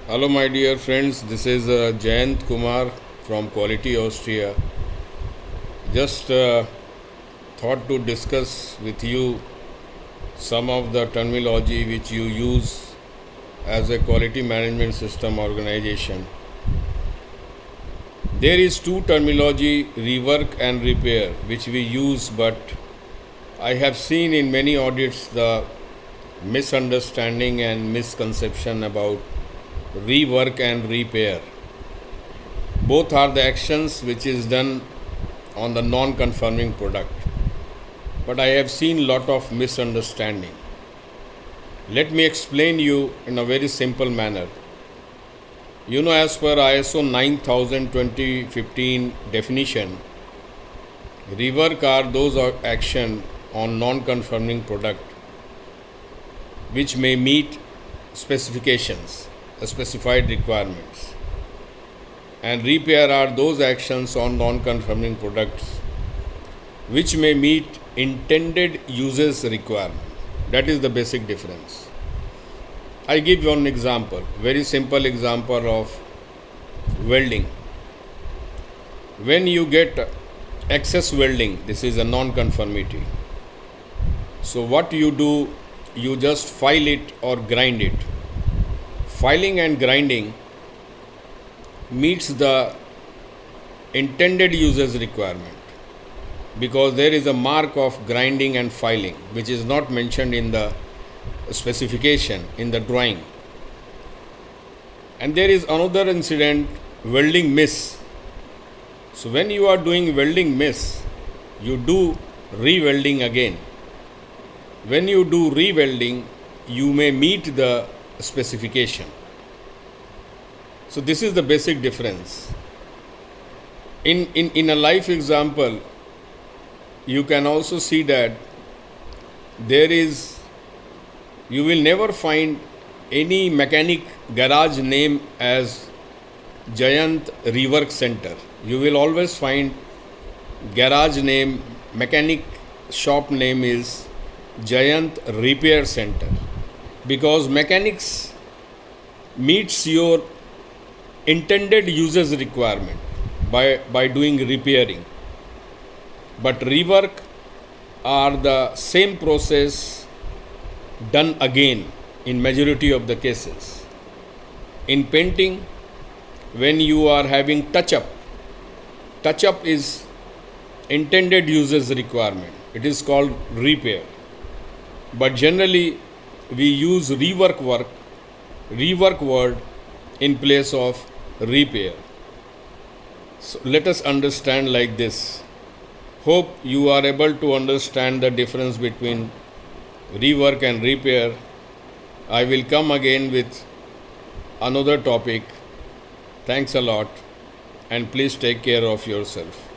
Hello, my dear friends. This is Jayant Kumar from Quality Austria. Just thought to discuss with you some of the terminology which you use as a quality management system organization. There is two terminology, rework and repair, which we use, but I have seen in many audits the misunderstanding and misconception about rework and repair. Both are the actions which is done on the non-conforming product, but I have seen lot of misunderstanding. Let me explain you in a very simple manner. As per ISO 9000:2015 definition, rework are those action on non-conforming product which may meet specifications, specified requirements, and repair are those actions on non-conforming products which may meet intended user's requirement. That is the basic difference. I give one example, very simple example of welding. When you get excess welding, this is a non-conformity. So what you do, you just file it or grind it. Filing and grinding meets the intended user's requirement because there is a mark of grinding and filing which is not mentioned in the specification in the drawing. And there is another incident, welding miss. So when you are doing welding miss, you do re-welding again. When you do re-welding, you may meet the specification. So this is the basic difference. In a life example, you can also see that you will never find any mechanic garage name as Jayant Rework Center. You will always find garage name, mechanic shop name is Jayant Repair Center, because mechanics meets your intended user's requirement by doing repairing, but rework are the same process done again in majority of the cases. In painting, when you are having touch-up is intended user's requirement. It is called repair. But generally, we use rework word in place of repair. So let us understand like this. Hope you are able to understand the difference between rework and repair. I will come again with another topic. Thanks a lot, and please take care of yourself.